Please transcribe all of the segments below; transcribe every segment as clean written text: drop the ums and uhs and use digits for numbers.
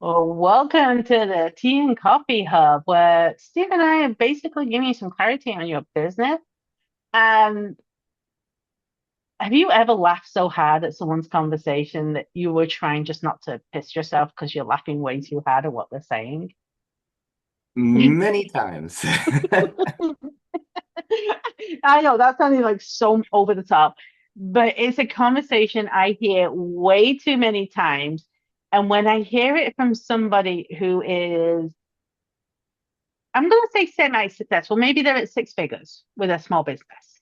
Well, welcome to the Tea and Coffee Hub, where Steve and I are basically giving you some clarity on your business. And have you ever laughed so hard at someone's conversation that you were trying just not to piss yourself because you're laughing way too hard at what they're saying? Many times. I know that sounded like so over the top, but it's a conversation I hear way too many times. And when I hear it from somebody who is I'm going to say semi-successful. Maybe they're at six figures with a small business,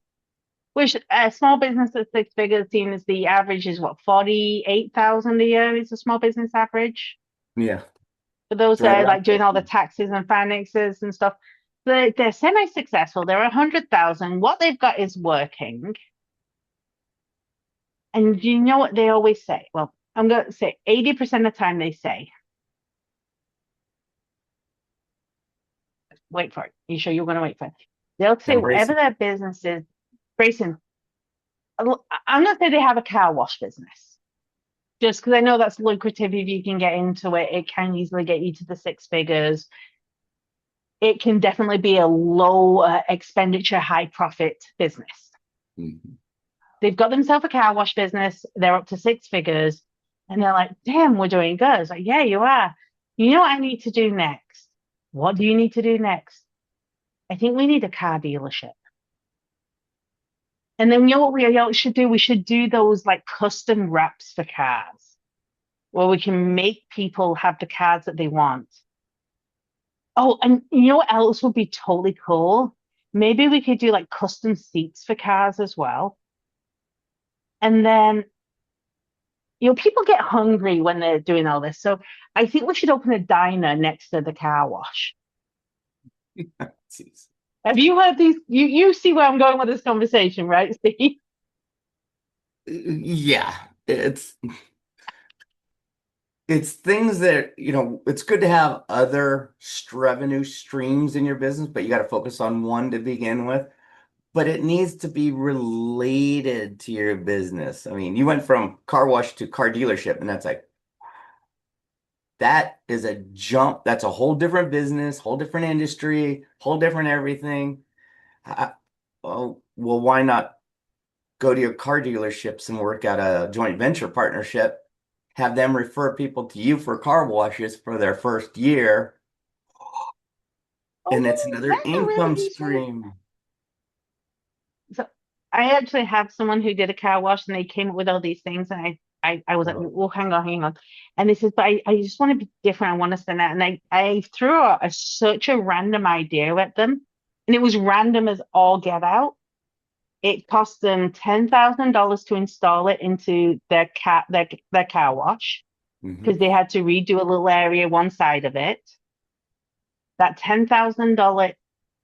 which a small business at six figures, seen as the average is what, 48,000 a year is a small business average. Yeah, For those it's right that are around like doing all the 50. taxes and finances and stuff, they're semi-successful. They're 100,000. What they've got is working. And you know what they always say? Well, I'm going to say 80% of the time they say, wait for it. You sure you're going to wait for it? They'll say Embrace whatever it. their business is, Grayson, I'm not saying they have a car wash business, just because I know that's lucrative if you can get into it. It can easily get you to the six figures. It can definitely be a low expenditure, high profit business. Mhm. They've got themselves a car wash business. They're up to six figures, and they're like, "Damn, we're doing good." It's like, "Yeah, you are." You know what I need to do next? What do you need to do next? I think we need a car dealership. And then you know what we all should do? We should do those like custom wraps for cars where we can make people have the cars that they want. Oh, and you know what else would be totally cool? Maybe we could do like custom seats for cars as well. And then, people get hungry when they're doing all this. So I think we should open a diner next to the car wash. Jeez. Have you heard these? You see where I'm going with this conversation, right, Steve? Yeah, it's things that, it's good to have other revenue streams in your business, but you got to focus on one to begin with. But it needs to be related to your business. I mean, you went from car wash to car dealership, and that's like that is a jump. That's a whole different business, whole different industry, whole different everything. I, well, why not go to your car dealerships and work out a joint venture partnership, have them refer people to you for car washes for their first year, and it's Oh, another that's a really income decent. stream. So I actually have someone who did a car wash and they came up with all these things and I was like, Oh, well, hang on. And they said, but I just want to be different. I want to stand out. And I threw out such a random idea at them. And it was random as all get out. It cost them $10,000 to install it into their car wash hmm. because they had to redo a little area one side of it. That $10,000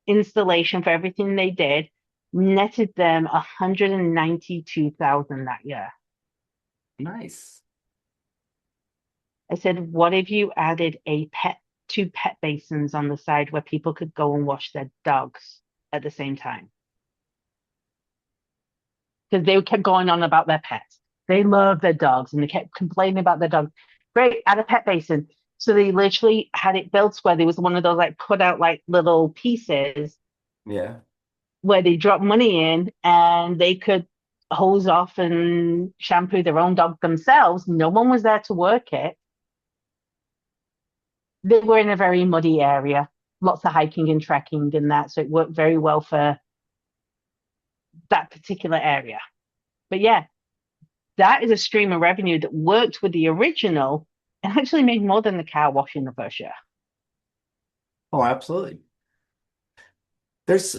installation for everything they did netted them 192,000 that year. Nice. I said, what if you added two pet basins on the side where people could go and wash their dogs at the same time? Because they kept going on about their pets. They love their dogs and they kept complaining about their dogs. Great, add a pet basin. So they literally had it built where there was one of those like cut out like little pieces Yeah. where they drop money in and they could hose off and shampoo their own dog themselves. No one was there to work it. They were in a very muddy area, lots of hiking and trekking and that. So it worked very well for that particular area. But yeah, that is a stream of revenue that worked with the original and actually made more than the car wash in the first year. Oh, absolutely. There's,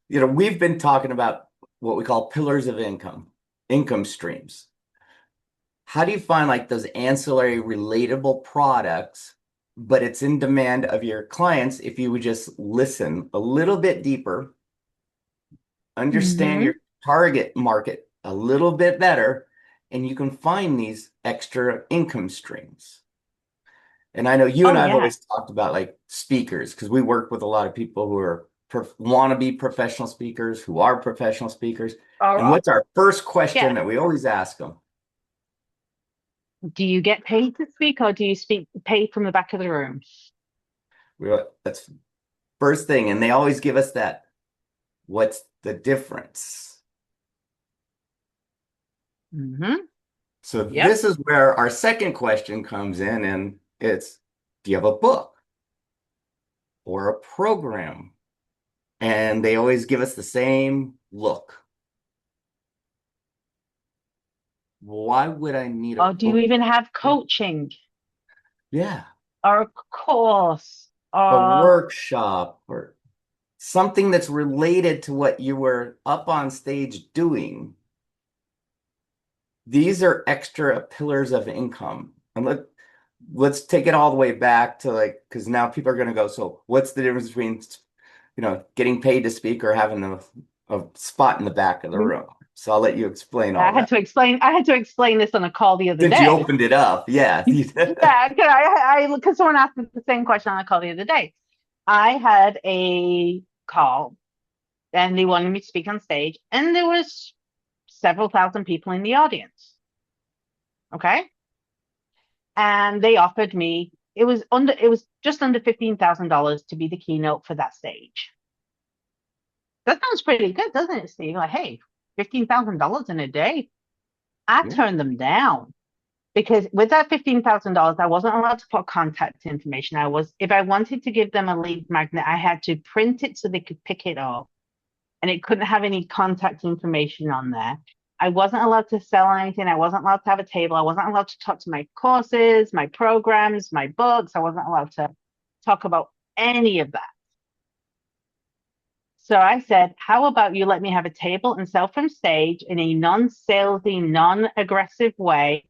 we've been talking about what we call pillars of income streams. How do you find like those ancillary relatable products, but it's in demand of your clients if you would just listen a little bit deeper, understand your Mm-hmm. target market a little bit better, and you can find these extra income streams. And I know you and Oh I have yeah. always talked about like speakers because we work with a lot of people who are want to be professional speakers, who are professional speakers. All And right. what's our first question Yeah. that we always ask them? Do you get paid to speak or do you speak paid from the back of the room? That's first thing, and they always give us that. What's the difference? Hmm. So Yep. this is where our second question comes in, and it's, do you have a book or a program? And they always give us the same look. Why would I need a Or do you book? even have coaching Yeah, or a course a or workshop or something that's related to what you were up on stage doing. These are extra pillars of income. And let's take it all the way back to like, because now people are going to go, so what's the difference between, getting paid to speak or having a spot in the back of the room? So I'll let you explain all that. I had to explain this on a call the other Since you day. opened it up, yeah. Yeah, because someone asked me the same question on a call the other day. I had a call and they wanted me to speak on stage, and there was several thousand people in the audience. Okay. And they offered me, it was just under $15,000 to be the keynote for that stage. That sounds pretty good, doesn't it, Steve? Like, hey, $15,000 in a day. I Yeah. turned them down because with that $15,000, I wasn't allowed to put contact information. If I wanted to give them a lead magnet, I had to print it so they could pick it up, and it couldn't have any contact information on there. I wasn't allowed to sell anything. I wasn't allowed to have a table. I wasn't allowed to talk to my courses, my programs, my books. I wasn't allowed to talk about any of that. So I said, how about you let me have a table and sell from stage in a non-salesy, non-aggressive way,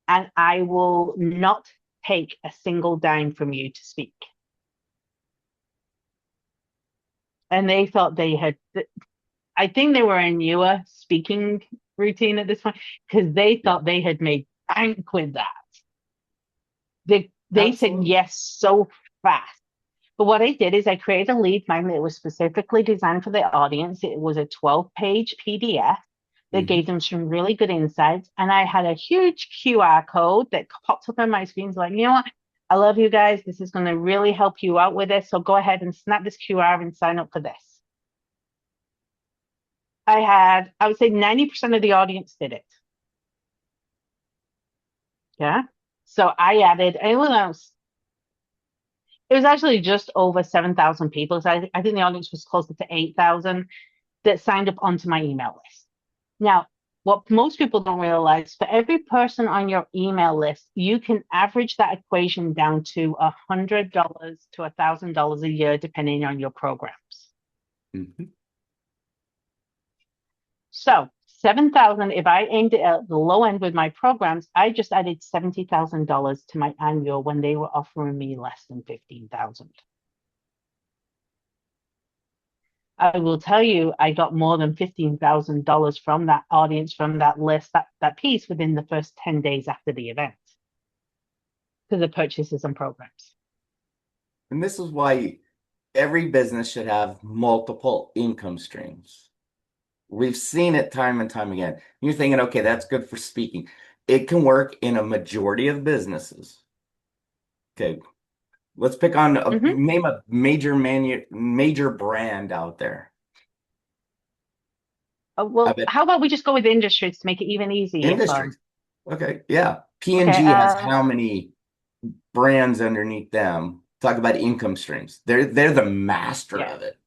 and I will not take a single dime from you to speak. And they thought they had, I think they were a newer speaking routine at this point because they Yeah. thought they had made bank with that. They said Absolutely. yes so fast. But what I did is I created a lead magnet that was specifically designed for the audience. It was a 12-page PDF that Hmm. gave them some really good insights. And I had a huge QR code that popped up on my screen. Like, you know what? I love you guys. This is going to really help you out with this. So go ahead and snap this QR and sign up for this. I would say 90% of the audience did it. Yeah. So I added, it was actually just over 7,000 people. So I think the audience was closer to 8,000 that signed up onto my email list. Now, what most people don't realize, for every person on your email list, you can average that equation down to $100 to $1,000 a year, depending on your programs. Hmm. So 7,000, if I aimed it at the low end with my programs, I just added $70,000 to my annual when they were offering me less than 15,000. I will tell you, I got more than $15,000 from that audience, from that list, that piece within the first 10 days after the event to the purchases and programs. And this is why every business should have multiple income streams. We've seen it time and time again. You're thinking, okay, that's good for speaking. It can work in a majority of businesses. Okay, let's pick on Mm-hmm. name a major brand out there. I Well, bet how about we just go with industries to make it even easier for them? industries. Okay, yeah. Okay. P&G has how many brands underneath them? Talk about income streams. They're the master Yeah. of it.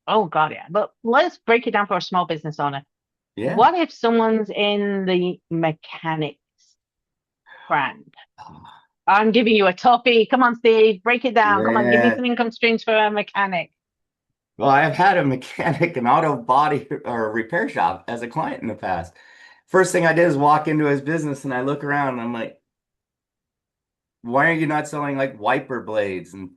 Oh, God, yeah. But let's break it down for a small business owner. Yeah. What if someone's in the mechanics brand? I'm giving you a topic. Come on, Steve, break it down. Come on, give me Yeah. some income streams for a mechanic. Well, I've had a mechanic, an auto body or repair shop as a client in the past. First thing I did is walk into his business and I look around and I'm like, why are you not selling like wiper blades and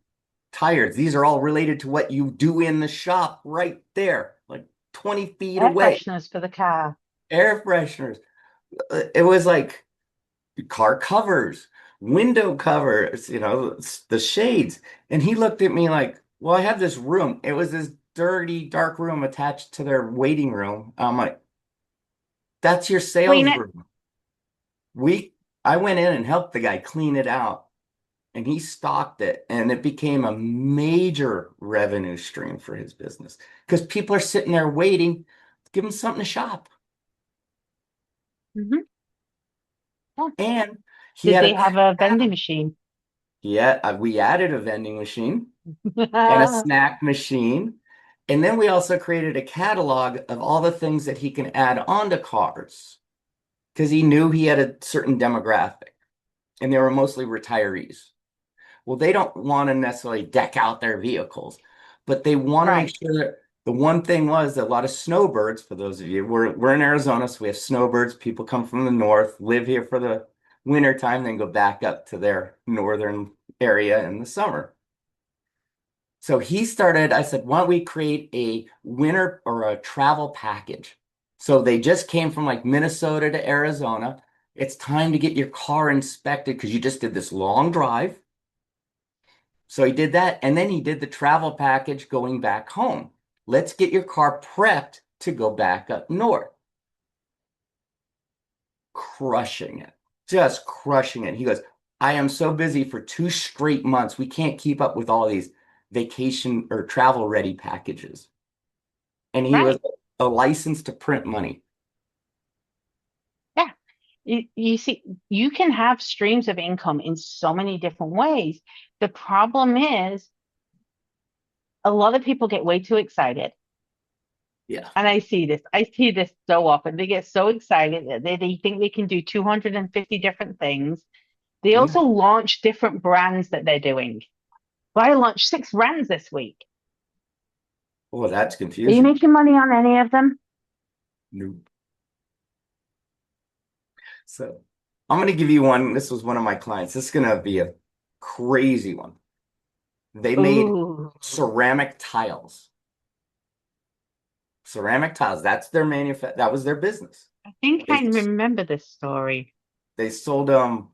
tires? These are all related to what you do in the shop right there, like 20 feet Air away. fresheners for the car. Air fresheners. It was like car covers, window covers, the shades. And he looked at me like, well, I have this room. It was this dirty, dark room attached to their waiting room. I'm like, that's your Clean sales it. room. We I went in and helped the guy clean it out, and he stocked it, and it became a major revenue stream for his business because people are sitting there waiting, give them something to shop. Hmm. Yeah. And he Did had they a have a vending catalog. machine? Yeah, we added a vending machine and a snack machine. And then we also created a catalog of all the things that he can add onto cars because he knew he had a certain demographic and they were mostly retirees. Well, they don't want to necessarily deck out their vehicles, but they want to make Right. sure that the one thing was that a lot of snowbirds, for those of you, we're in Arizona, so we have snowbirds. People come from the north, live here for the winter time, then go back up to their northern area in the summer. So he started, I said, why don't we create a winter or a travel package? So they just came from like Minnesota to Arizona. It's time to get your car inspected because you just did this long drive. So he did that, and then he did the travel package going back home. Let's get your car prepped to go back up north. Crushing it, just crushing it. He goes, I am so busy for 2 straight months. We can't keep up with all these vacation or travel ready packages. And he was Right. a license to print money. Yeah. You see, you can have streams of income in so many different ways. The problem is a lot of people get way too excited. Yeah. And I see this so often. They get so excited that they think they can do 250 different things. They Yeah. also launch different brands that they're doing. Well, I launched 6 brands this week. Oh, that's Are you confusing. making money on any of them? Nope. So I'm going to give you one. This was one of my clients. This is going to be a crazy one. They made Ooh, ceramic tiles. Ceramic tiles. That's their that was their business. I think They I remember this story. they sold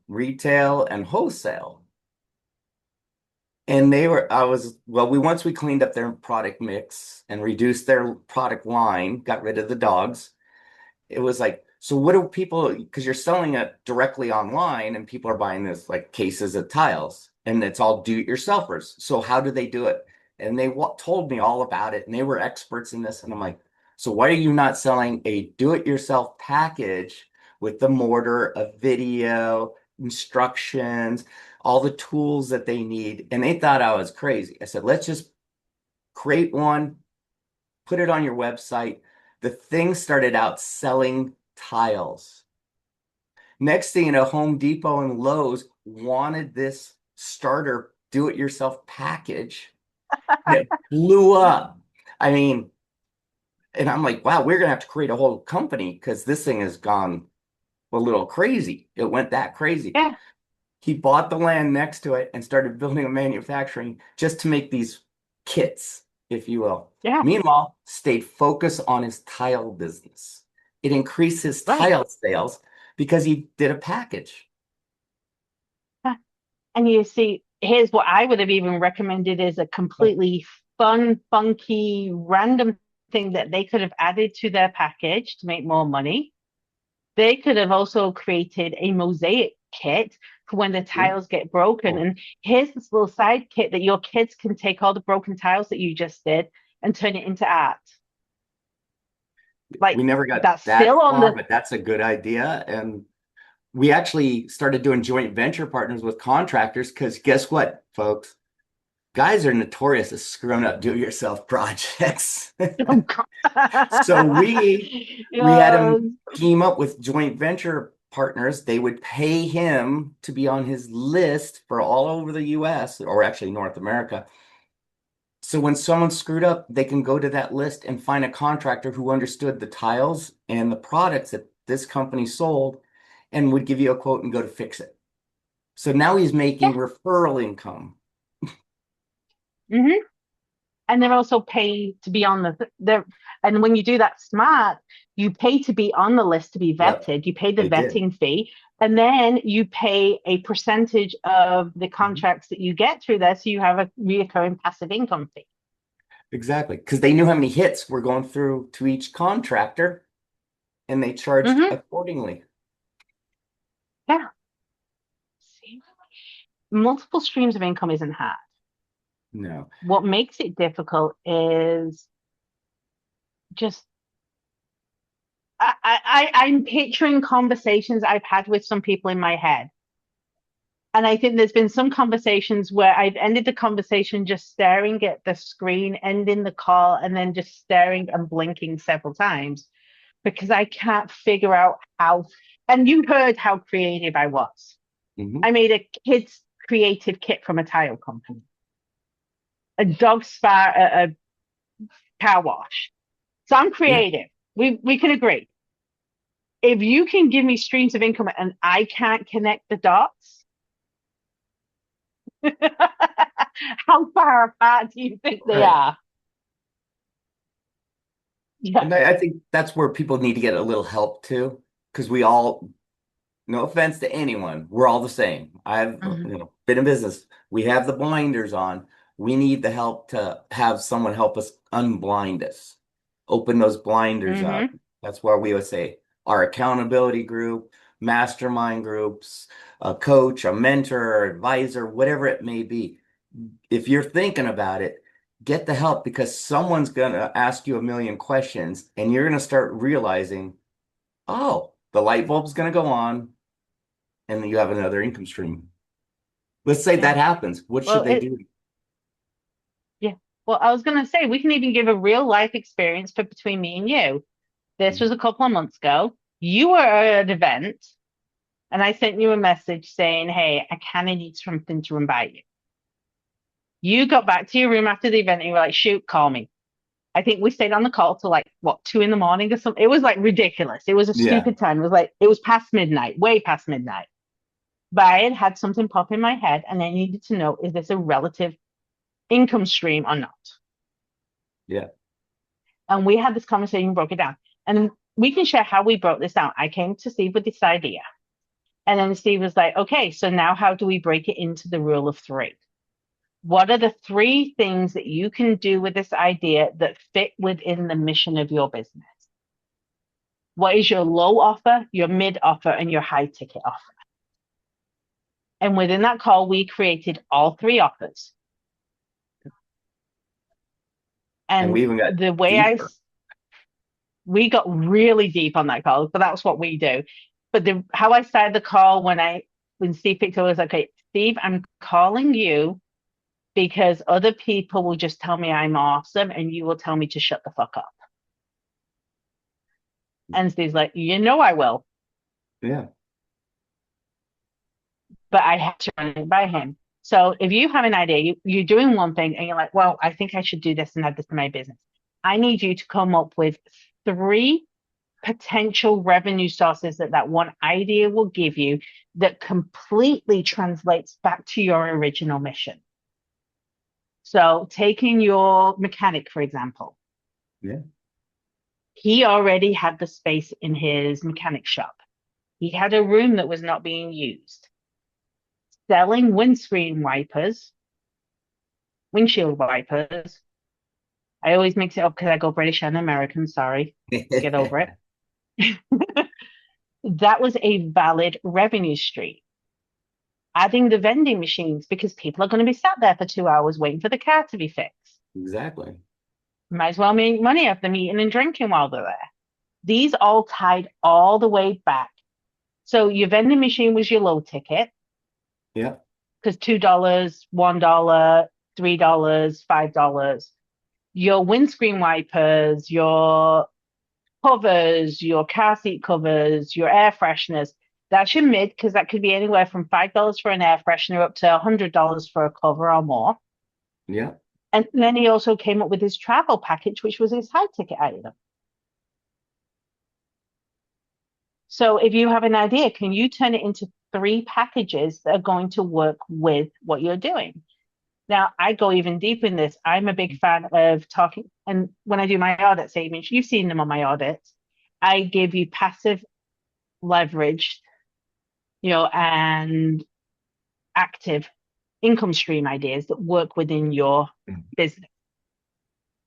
retail and wholesale. And they were I was well, we once we cleaned up their product mix and reduced their product line, got rid of the dogs. It was like, so what do people, because you're selling it directly online and people are buying this like cases of tiles and it's all do-it-yourselfers. So how do they do it? And they told me all about it and they were experts in this. And I'm like, so why are you not selling a do-it-yourself package with the mortar, a video, instructions, all the tools that they need? And they thought I was crazy. I said, let's just create one, put it on your website. The thing started out selling tiles. Next thing you know, Home Depot and Lowe's wanted this starter do-it-yourself package, and it blew up. I mean, and I'm like, wow, we're gonna have to create a whole company because this thing has gone a little crazy. It went that crazy. Yeah, He bought the land next to it and started building a manufacturing just to make these kits, if you will. yeah, Meanwhile, stayed focused on his tile business. It increased his right. tile sales because he did a package. Yeah. And you see, here's what I would have even recommended is a completely fun, funky, random thing that they could have added to their package to make more money. They could have also created a mosaic kit for when the Yeah. tiles get broken. Oh, And here's this little side kit that your kids can take all the broken tiles that you just did and turn it into art. we Like never got that's that still on far, the but that's a good idea. And we actually started doing joint venture partners with contractors because guess what, folks? Guys are notorious as screwing up do-it-yourself projects. oh God. So we had Yes. him team up with joint venture partners. They would pay him to be on his list for all over the US or actually North America. So when someone screwed up, they can go to that list and find a contractor who understood the tiles and the products that this company sold and would give you a quote and go to fix it. So now he's Yeah. making referral income. Hmm. And they're also paid to be on the and when you do that smart, you pay to be on the list to be Yep, vetted. You pay the they did. vetting fee, and then you pay a percentage of the Mhm. contracts that you get through there, so you have a reoccurring passive income fee. Exactly. Because they knew how many hits were going through to each contractor and they charged Hmm. accordingly. Yeah. multiple streams of income isn't hard. No. What makes it difficult is just I'm picturing conversations I've had with some people in my head. And I think there's been some conversations where I've ended the conversation just staring at the screen, ending the call, and then just staring and blinking several times because I can't figure out how. And you heard how creative I was. Hmm. I made a kids' creative kit from a tile company, a dog spa, a car wash. So I'm Yeah. creative. We can agree. If you can give me streams of income and I can't connect the dots, how far apart do you think they Right. are? Yeah. And I think that's where people need to get a little help too, because we all, no offense to anyone, we're all the same. I've, Hmm. been in business. We have the blinders on. We need the help to have someone help us unblind us, open those blinders up. Hmm. That's why we would say our accountability group, mastermind groups, a coach, a mentor, advisor, whatever it may be. If you're thinking about it, get the help because someone's going to ask you a million questions and you're going to start realizing, oh, the light bulb's going to go on and then you have another income stream. Let's say Yeah. that happens. What should Well, they do? yeah. Well, I was going to say, we can even give a real life experience for between me and you. This was a couple of months ago. You were at an event, and I sent you a message saying, "Hey, I kind of need something to run by you." You got back to your room after the event, and you were like, "Shoot, call me." I think we stayed on the call till like what 2 in the morning or something. It was like ridiculous. It was a Yeah. stupid time. It was like it was past midnight, way past midnight. But I had had something pop in my head, and I needed to know: is this a relative income stream or not? Yeah. And we had this conversation, broke it down. And we can share how we broke this down. I came to Steve with this idea. And then Steve was like, okay, so now how do we break it into the rule of three? What are the three things that you can do with this idea that fit within the mission of your business? What is your low offer, your mid offer, and your high ticket offer? And within that call, we created all three offers. And we And even got the way deeper. we got really deep on that call, but that's what we do. But how I started the call when Steve picked up, I was like, okay, Steve, I'm calling you because other people will just tell me I'm awesome and you will tell me to shut the fuck up. And Steve's like, I will, Yeah. but I have to run it by him. So if you have an idea, you're doing one thing and you're like, well, I think I should do this and add this to my business. I need you to come up with three potential revenue sources that one idea will give you that completely translates back to your original mission. So, taking your mechanic, for example, Yeah. he already had the space in his mechanic shop. He had a room that was not being used, selling windshield wipers. I always mix it up because I go British and American. Sorry, get over it. That was a valid revenue stream. Adding the vending machines because people are going to be sat there for 2 hours waiting for the car to be fixed. Exactly. Might as well make money off them eating and drinking while they're there. These all tied all the way back. So your vending machine was your low ticket Yeah. because $2, $1, $3, $5. Your windscreen wipers, your covers, your car seat covers, your air fresheners. That's your mid because that could be anywhere from $5 for an air freshener up to $100 for a cover or more. Yeah. And then he also came up with his travel package, which was his high ticket item. So if you have an idea, can you turn it into three packages that are going to work with what you're doing? Now, I go even deeper in this. I'm a big fan of talking, and when I do my audit statements, you've seen them on my audits. I give you passive leverage, and active income stream ideas that work within your business.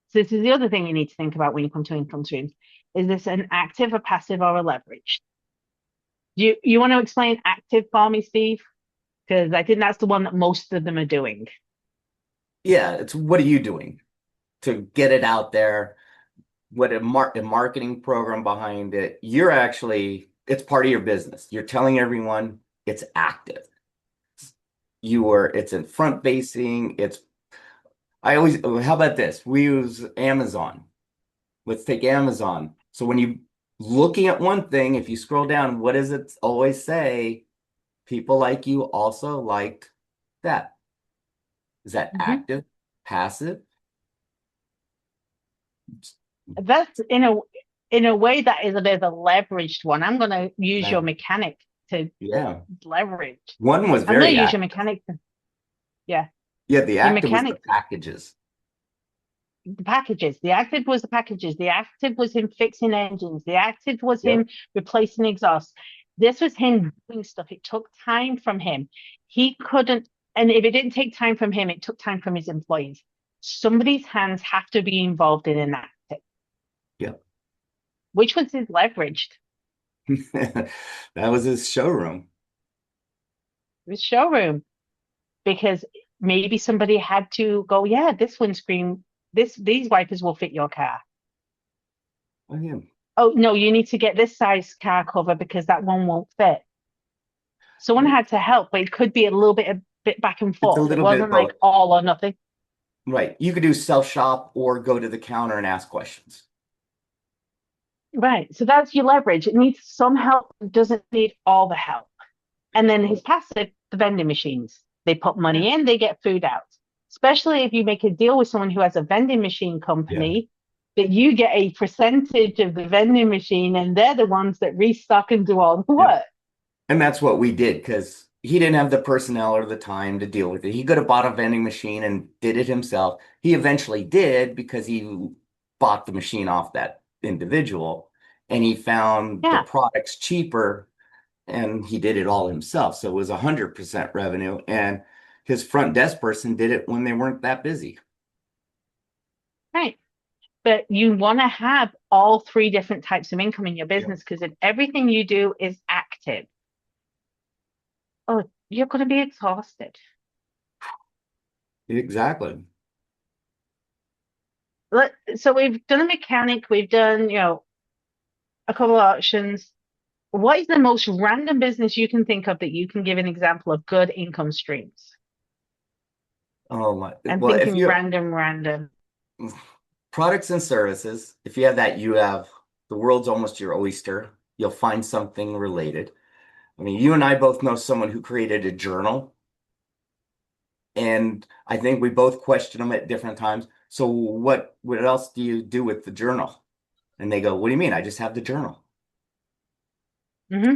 So this is the other thing you need to think about when you come to income streams. Is this an active, a passive, or a leverage? You want to explain active for me, Steve? because I think that's the one that most of them are doing. Yeah, it's what are you doing to get it out there? What a marketing program behind it. You're actually, it's part of your business. You're telling everyone it's active. It's in front facing. I always, how about this? We use Amazon. Let's take Amazon. So when you looking at one thing, if you scroll down, what does it always say? People like you also liked that. Is that Mhm. active, passive? That's in a way that is a bit of a leveraged one. I'm going to use your Yeah. mechanic to Yeah. leverage. One was I'm going very to use your active. mechanic. Yeah, Yeah, the your active was the mechanic. packages. The packages. The active was the packages. The active was him fixing engines. The active was Yep. him replacing exhaust. This was him doing stuff. It took time from him. He couldn't, and if it didn't take time from him, it took time from his employees. Somebody's hands have to be involved in an active, Yep. which was his leveraged. That was his showroom. His showroom, because maybe somebody had to go, yeah, this windscreen, these wipers will fit your car. Oh, yeah. Oh no, you need to get this size car cover because that one won't fit. Someone Right. had to help, but it could be a bit back and It's a forth. It little bit of wasn't like both. all or nothing. Right. You could do self-shop or go to the counter and ask questions. Right. So that's your leverage. It needs some help. It doesn't need all the help. And then his passive, the vending machines. They put Yeah. money in, they get food out. Especially if you make a deal with someone who has a vending machine Yeah. company, that you get a percentage of the vending machine and they're the ones that restock and do all the Yeah. work. And that's what we did because he didn't have the personnel or the time to deal with it. He could have bought a vending machine and did it himself. He eventually did because he bought the machine off that individual and he found the Yeah. products cheaper and he did it all himself. So it was 100% revenue. And his front desk person did it when they weren't that busy. Right. But you want to have all three different types of income in your Yeah. business because if everything you do is active, oh, you're going to be exhausted. Exactly. So we've done a mechanic, we've done, a couple of options. What is the most random business you can think of that you can give an example of good income streams? Oh my. I'm Well, if thinking you random, random. products and services, if you have that, you have the world's almost your oyster. You'll find something related. I mean, you and I both know someone who created a journal, and I think we both question them at different times. So what else do you do with the journal? And they go, "What do you mean? I just have the journal." Hmm.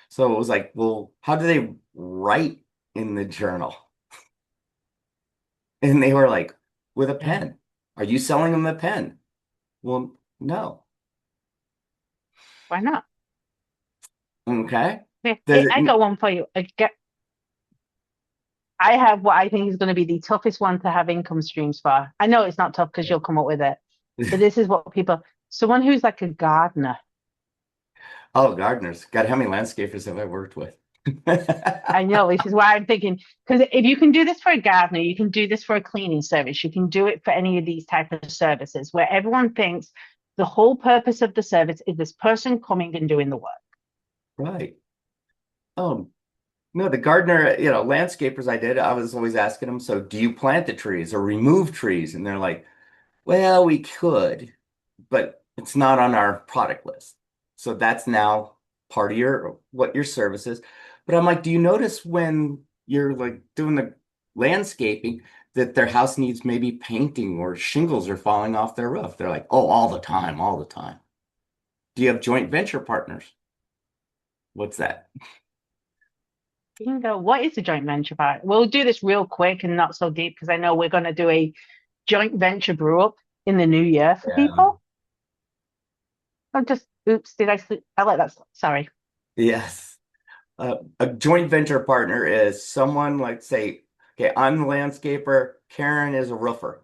So it was like, well, how do they write in the journal? And they were like, with a Yeah, pen. Are you selling them the pen? Well, no. why not? Okay. Yeah, Does it, I got one for you. I have what I think is going to be the toughest one to have income streams for. I know it's not tough because you'll come up with it, but this is what someone who's like a gardener. oh, gardeners. God, how many landscapers have I worked with? I know this is why I'm thinking, because if you can do this for a gardener, you can do this for a cleaning service, you can do it for any of these type of services where everyone thinks the whole purpose of the service is this person coming and doing the work. Right. Oh, no, the gardener, landscapers I was always asking them, so do you plant the trees or remove trees? And they're like, well, we could, but it's not on our product list. So that's now part of your service is. But I'm like, do you notice when you're like doing the landscaping that their house needs maybe painting or shingles are falling off their roof? They're like, oh, all the time, all the time. Do you have joint venture partners? What's that? You can go, what is a joint venture part? We'll do this real quick and not so deep because I know we're going to do a joint venture brew up in the new year for Yeah. people. I'm just, oops, did I sleep? I let that, sorry. Yes. A joint venture partner is someone like say, okay, I'm the landscaper, Karen is a roofer.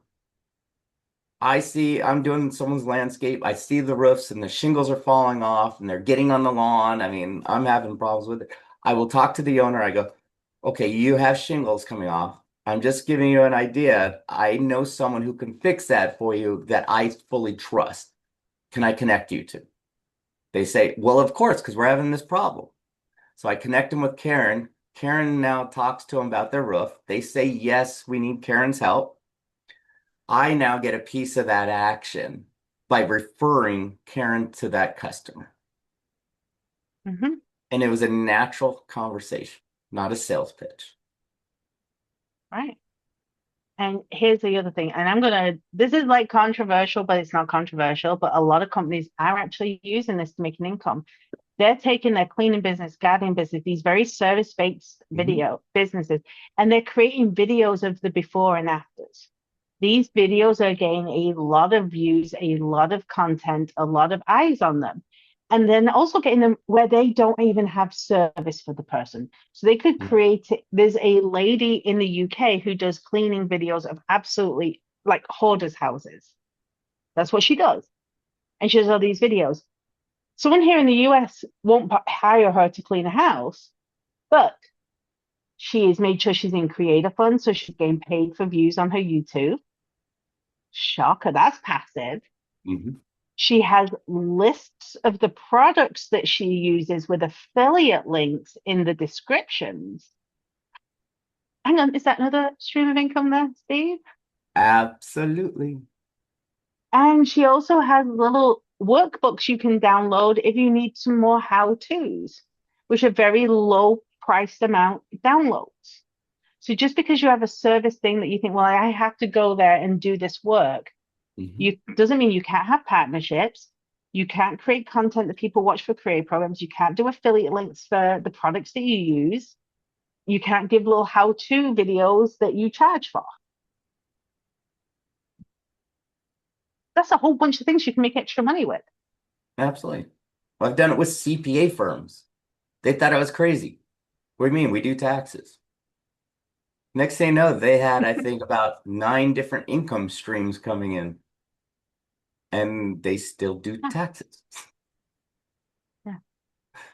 I'm doing someone's landscape. I see the roofs and the shingles are falling off and they're getting on the lawn. I mean, I'm having problems with it. I will talk to the owner. I go, okay, you have shingles coming off. I'm just giving you an idea. I know someone who can fix that for you that I fully trust. Can I connect you to? They say, well, of course, because we're having this problem. So I connect them with Karen. Karen now talks to them about their roof. They say, yes, we need Karen's help. I now get a piece of that action by referring Karen to that customer. Hmm. And it was a natural conversation, not a sales pitch. Right. And here's the other thing, and this is like controversial, but it's not controversial, but a lot of companies are actually using this to make an income. They're taking their cleaning business, gardening business, these very service-based Mhm. video businesses, and they're creating videos of the before and afters. These videos are getting a lot of views, a lot of content, a lot of eyes on them. And then also getting them where they don't even have service for the person. So they could create it. There's a lady in the UK who does cleaning videos of absolutely like hoarders' houses. That's what she does. And she does all these videos. Someone here in the US won't hire her to clean a house, but she has made sure she's in creator funds, so she's getting paid for views on her YouTube. Shocker, that's passive. Mhm. She has lists of the products that she uses with affiliate links in the descriptions. Hang on, is that another stream of income there, Steve? Absolutely. And she also has little workbooks you can download if you need some more how-tos, which are very low priced amount downloads. So just because you have a service thing that you think, well, I have to go there and do this work, Mhm. you doesn't mean you can't have partnerships. You can't create content that people watch for career programs. You can't do affiliate links for the products that you use. You can't give little how-to videos that you charge for. That's a whole bunch of things you can make extra money with. Absolutely. I've done it with CPA firms. They thought I was crazy. What do you mean? We do taxes. Next thing you know, they had, I think, about 9 different income streams coming in, and they still do Yeah, taxes. yeah.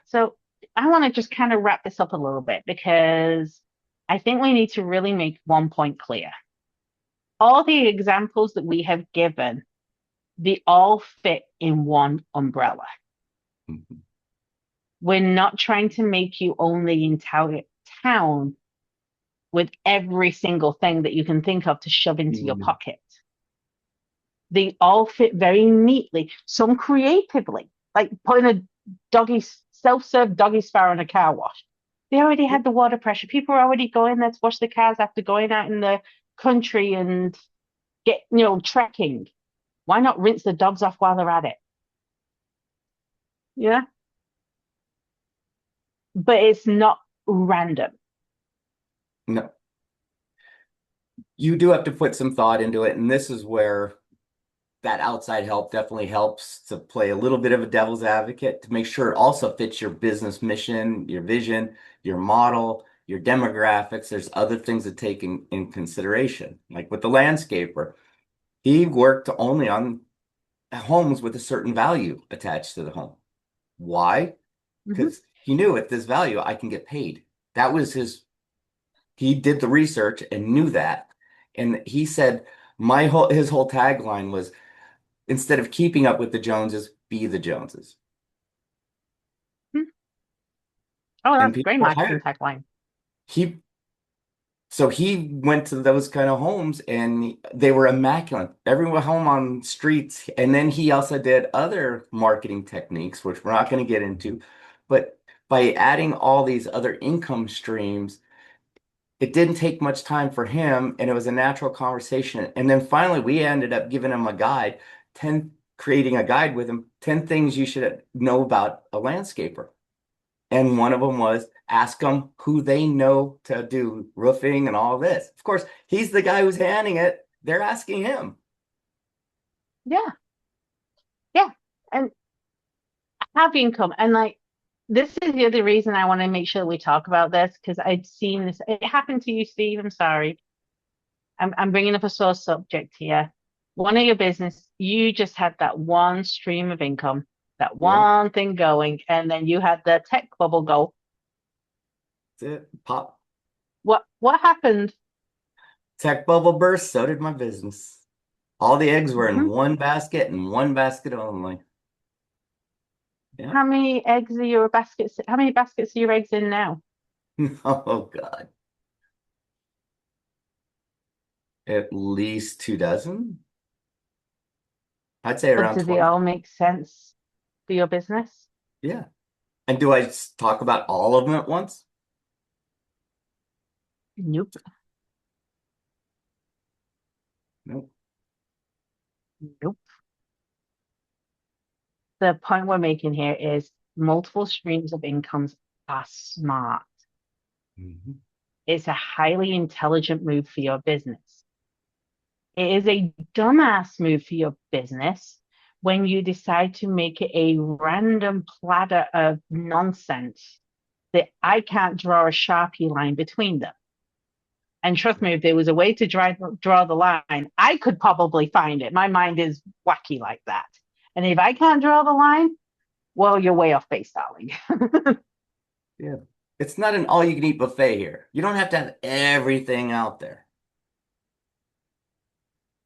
So I want to just kind of wrap this up a little bit because I think we need to really make one point clear. All the examples that we have given, they all fit in one umbrella. Mhm. We're not trying to make you only in town with every single thing that you can think of to shove into your Mhm. pocket. They all fit very neatly, some creatively, like putting a doggy self-serve doggy spa in a car wash. They already Yeah, had the water pressure. People are already going there to wash the cars after going out in the country and trekking. Why not rinse the dogs off while they're at it? Yeah. But it's not random. no, you do have to put some thought into it, and this is where that outside help definitely helps to play a little bit of a devil's advocate to make sure it also fits your business mission, your vision, your model, your demographics. There's other things to take in consideration. Like with the landscaper, he worked only on homes with a certain value attached to the home. Why? Hmm. Because he knew at this value I can get paid. That was he did the research and knew that. And he said his whole tagline was instead of keeping up with the Joneses, be the Joneses. Oh, And that's a great people marketing hired. tagline. He so he went to those kind of homes and they were immaculate. Everyone home on streets. And then he also did other marketing techniques, which we're not going to get into. But by adding all these other income streams, it didn't take much time for him and it was a natural conversation. And then finally we ended up giving him a guide, 10 creating a guide with him, 10 things you should know about a landscaper. And one of them was ask them who they know to do roofing and all this. Of course, he's the guy who's handing it. They're asking him. Yeah, yeah. And have income. And like this is the other reason I want to make sure we talk about this because I'd seen this. It happened to you, Steve. I'm sorry. I'm bringing up a sore subject here. One of your business, you just had that one stream of income, that Yeah, one thing going, and then you had the tech bubble go that's it. Pop. What happened? Tech bubble burst, so did my business. All the eggs were in Mhm. one basket and one basket only. Yeah. How many eggs are your baskets? How many baskets are your eggs in now? Oh God. At least 2 dozen. I'd say But around do they 20. all make sense for your business? Yeah. And do I talk about all of them at once? Nope. Nope. Nope. The point we're making here is multiple streams of incomes are smart. Mhm. It's a highly intelligent move for your business. It is a dumbass move for your business when you decide to make it a random platter of nonsense that I can't draw a Sharpie line between them. And trust me, if there was a way to draw the line, I could probably find it. My mind is wacky like that. And if I can't draw the line, well, you're way off base, darling. Yeah. It's not an all-you-can-eat buffet here. You don't have to have everything out there.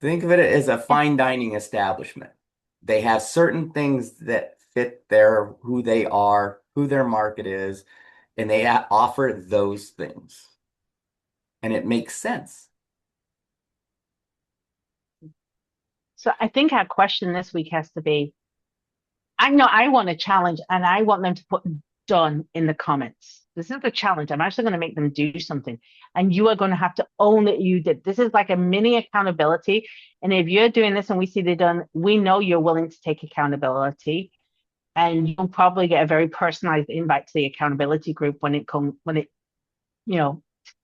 Think of it as a Yeah. fine dining establishment. They have certain things that fit their who they are, who their market is, and they offer those things. And it makes sense. So I think our question this week has to be I know I want a challenge and I want them to put done in the comments. This is the challenge. I'm actually going to make them do something. And you are going to have to own that you did. This is like a mini accountability. And if you're doing this and we see they done, we know you're willing to take accountability. And you'll probably get a very personalized invite to the accountability group when it, you know,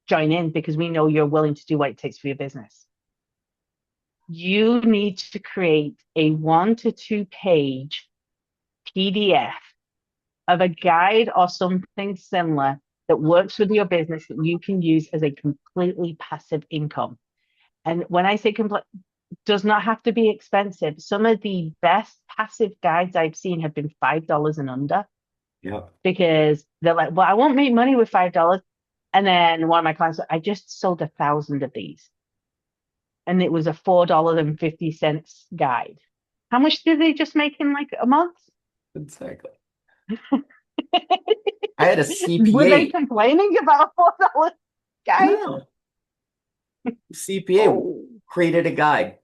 join in because we know you're willing to do what it takes for your business. You need to create a 1 to 2 page PDF of a guide or something similar that works with your business that you can use as a completely passive income. And when I say complete, does not have to be expensive. Some of the best passive guides I've seen have been $5 and under Yeah. because they're like, well, I won't make money with $5. And then one of my clients, I just sold 1,000 of these. And it was a $4.50 guide. How much did they just make in like a month? Exactly. I had a Were they CPA. complaining about a $4 guide? No, CPA Oh, created a guide,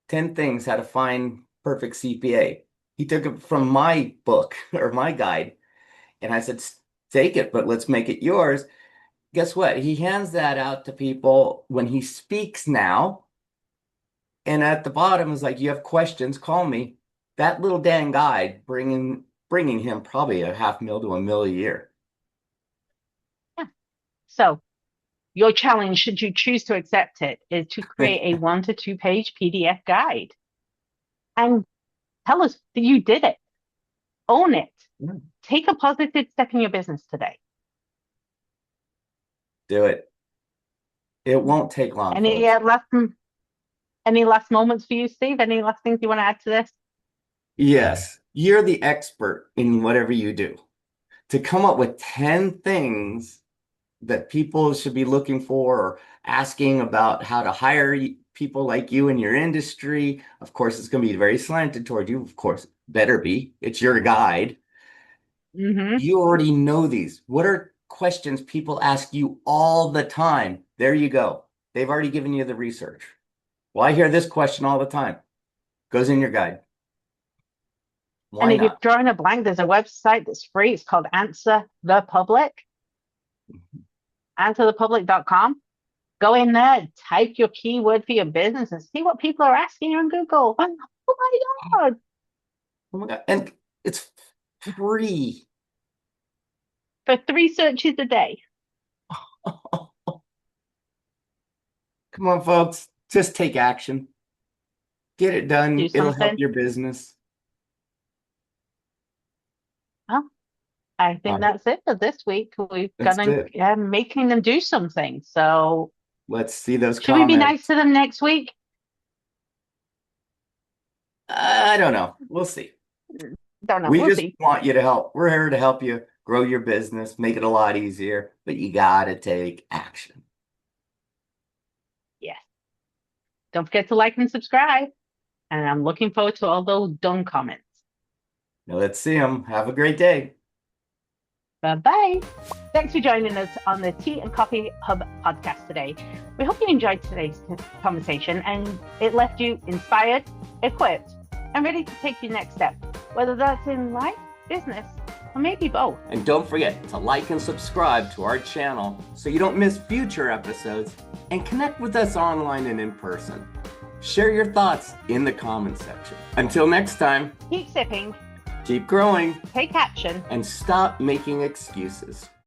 10 things how to find perfect CPA. He took it from my book or my guide, and I said, Take it, but let's make it yours." Guess what? He hands that out to people when he speaks now. And at the bottom is like, "You have questions, call me." That little dang guide bringing him probably a 500,000 to 1 million a year. yeah. So your challenge, should you choose to accept it, is to create a 1 to 2 page PDF guide and tell us that you did it. Own it. Yeah. Take a positive step in your business today. Do it. It won't take long, Any folks. any last moments for you, Steve? Any last things you want to add to this? Yes, you're the expert in whatever you do. To come up with 10 things that people should be looking for or asking about how to hire people like you in your industry. Of course, it's going to be very slanted toward you. Of course, better be. It's your guide. Mm-hmm. You already know these. What are questions people ask you all the time? There you go. They've already given you the research. Well, I hear this question all the time. Goes in your guide. And Why if you're not? drawing a blank, there's a website that's free. It's called Answer the Public, answerthepublic.com. Go in there, type your keyword for your business, and see what people are asking you on Google. Oh my God. Oh my God. And it's free. For 3 searches a day. Come on, folks. Just take action. Get it Do done. It'll help something. your business. Well, I All think right. that's it for this week. We've got That's to it. making them do something. So, Let's see those should we be nice comments. to them next week? I don't know. We'll see. Don't know. We We'll just see. want you to help. We're here to help you grow your business, make it a lot easier, but you got to take action. Yes. Don't forget to like and subscribe. And I'm looking forward to all those done comments. Now let's see them. Have a great day. Bye-bye. Thanks for joining us on the Tea and Coffee Hub podcast today. We hope you enjoyed today's conversation and it left you inspired, equipped, and ready to take your next step, whether that's in life, business, or maybe both. And don't forget to like and subscribe to our channel so you don't miss future episodes, and connect with us online and in person. Share your thoughts in the comments section. Until next time, Keep sipping, keep growing, take action, and stop making excuses.